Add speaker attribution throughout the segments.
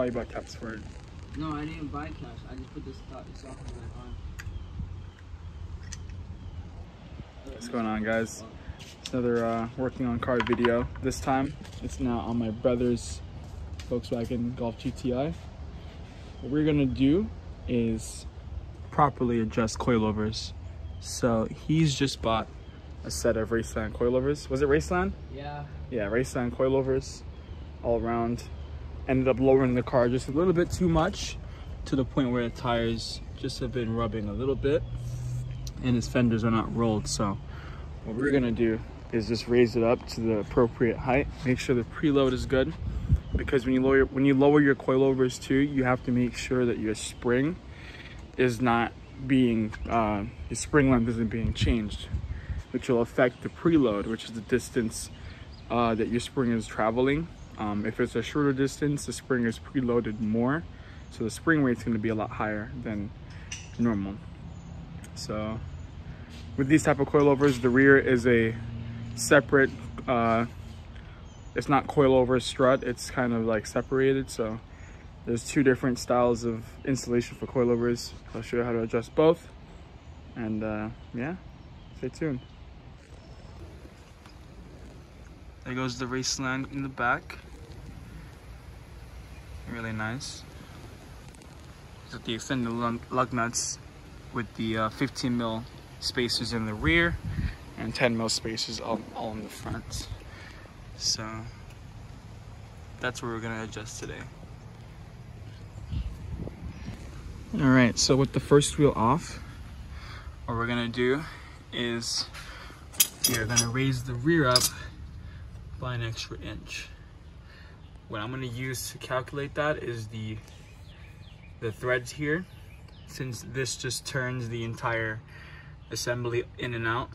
Speaker 1: Oh, you bought caps for it.
Speaker 2: No, I didn't buy caps. I just put this off of my arm.
Speaker 1: What's going on, guys? It's another working on car video. This time, it's now on my brother's Volkswagen Golf GTI. What we're gonna do is properly adjust coilovers. So he's just bought a set of Raceland coilovers. Was it Raceland?
Speaker 2: Yeah. Yeah,
Speaker 1: Raceland coilovers all around. Ended up lowering the car just a little bit too much to the point where the tires just have been rubbing a little bit and his fenders are not rolled. So what we're gonna do is just raise it up to the appropriate height. Make sure the preload is good, because when you lower your coilovers too, you have to make sure that your spring is not being your spring length isn't being changed, which will affect the preload, which is the distance that your spring is traveling. If it's a shorter distance, the spring is preloaded more, so the spring rate's going to be a lot higher than normal. So with these type of coilovers, the rear is a separate, it's not coilover strut, it's kind of like separated. So there's two different styles of installation for coilovers. I'll show you how to adjust both, and yeah, stay tuned. There goes the Raceland in the back. Really nice. Got the extended lug nuts with the 15 mil spacers in the rear and 10 mil spacers all in the front. So that's where we're gonna adjust today. All right, so with the first wheel off, what we're gonna do is we're gonna raise the rear up by an extra inch. What I'm gonna use to calculate that is the threads here, since this just turns the entire assembly in and out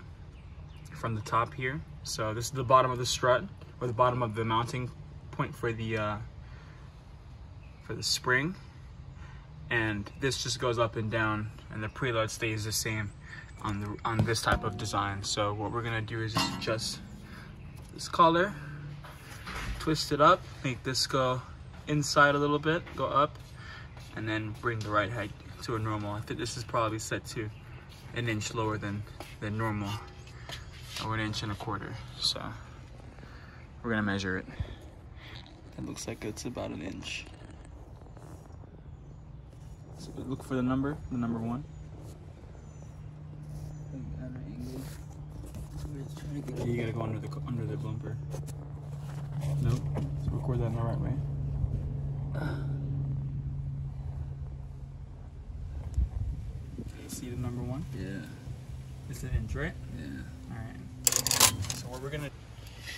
Speaker 1: from the top here. So this is the bottom of the strut, or the bottom of the mounting point for the spring, and this just goes up and down, and the preload stays the same on this type of design. So what we're gonna do is just adjust this collar, twist it up, make this go inside a little bit, go up, and then bring the right height to a normal. I think this is probably set to an inch lower than normal, or 1.25 inches. So we're gonna measure it. It looks like it's about 1 inch. So look for the number 1. You gotta go under the bumper. Nope. So record that in the right way. See the number 1?
Speaker 2: Yeah.
Speaker 1: It's 1 inch, right?
Speaker 2: Yeah.
Speaker 1: Alright. So what we're gonna...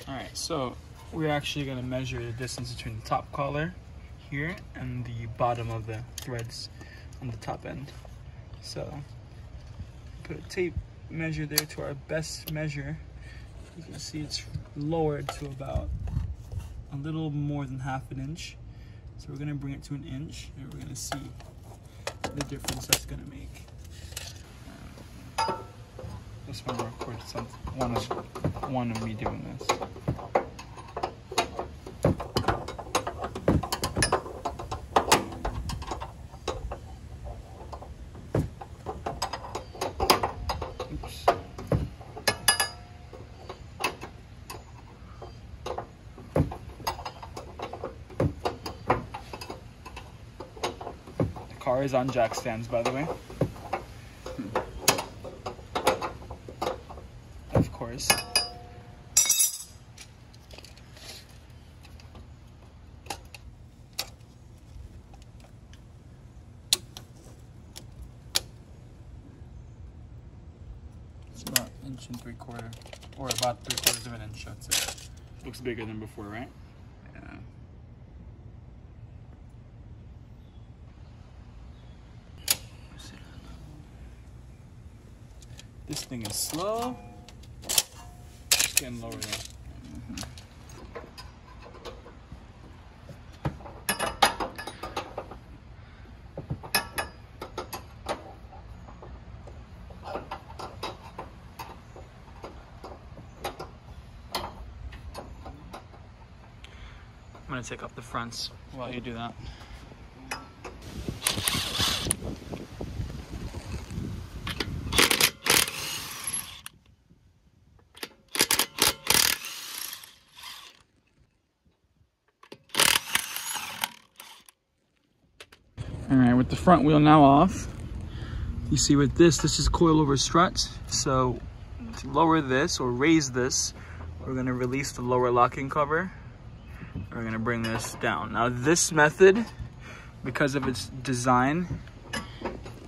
Speaker 1: Alright, so we're actually gonna measure the distance between the top collar here and the bottom of the threads on the top end. So put a tape measure there to our best measure. You can see it's lowered to about a little more than 1/2 inch. So we're gonna bring it to 1 inch, and we're gonna see the difference that's gonna make. Just want to record one of me doing this. Oops. The car is on jack stands, by the way. Of course. It's about 1 3/4 inches, or about 3/4 of an inch, I'd say. Looks bigger than before, right? Yeah. This thing is slow. It's getting lower though. I'm gonna take off the fronts while you do that. All right, with the front wheel now off, you see with this is coilover strut. So to lower this or raise this, we're gonna release the lower locking cover. We're gonna bring this down. Now this method, because of its design,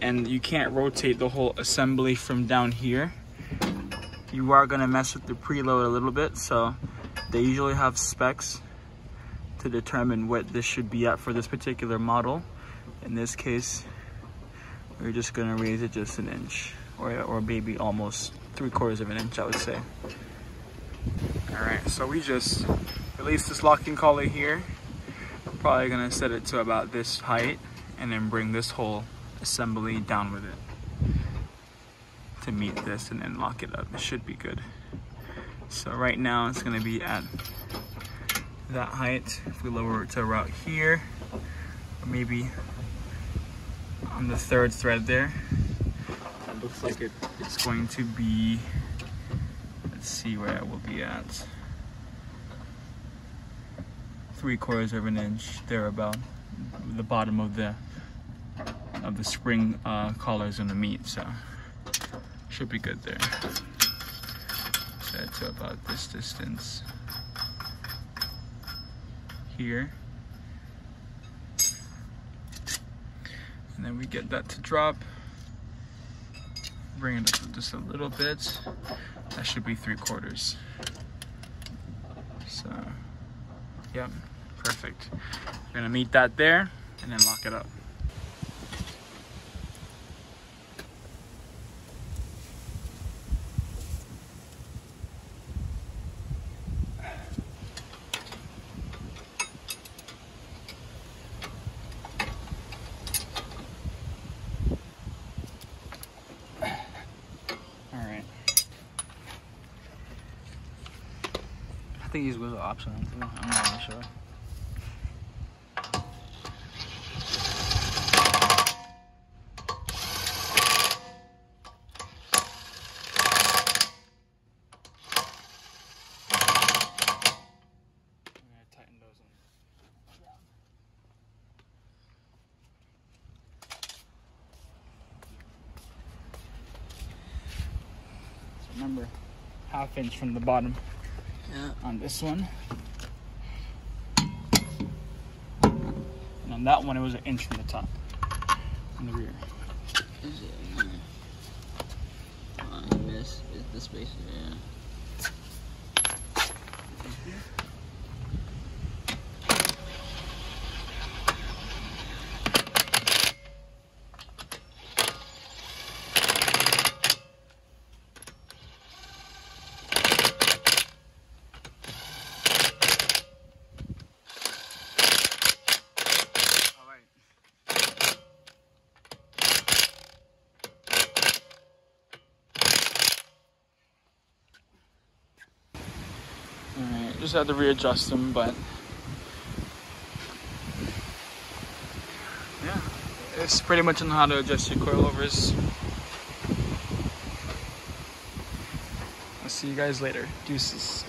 Speaker 1: and you can't rotate the whole assembly from down here, you are gonna mess with the preload a little bit. So they usually have specs to determine what this should be at for this particular model. In this case, we're just gonna raise it just an inch, or maybe almost 3/4 of an inch, I would say. All right, so we just release this locking collar here. I'm probably gonna set it to about this height and then bring this whole assembly down with it to meet this and then lock it up. It should be good. So right now it's gonna be at that height. If we lower it to about here, or maybe on the 3rd thread there, it looks like it's going to be, let's see where it will be at, 3/4 of an inch there, about the bottom of the spring collar is gonna meet, so should be good there. Set it to about this distance here. And then we get that to drop, bring it up just a little bit. That should be 3/4. So, yep, perfect. We're gonna meet that there and then lock it up.
Speaker 2: I think these wheels are optional too. I'm not really sure.
Speaker 1: Tighten those in. So remember, 1/2 inch from the bottom.
Speaker 2: Yeah.
Speaker 1: On this one, and on that one it was 1 inch from the top on the rear.
Speaker 2: Is it? I miss is the space there.
Speaker 1: Alright, just had to readjust them, but yeah, it's pretty much on how to adjust your coilovers. I'll see you guys later. Deuces.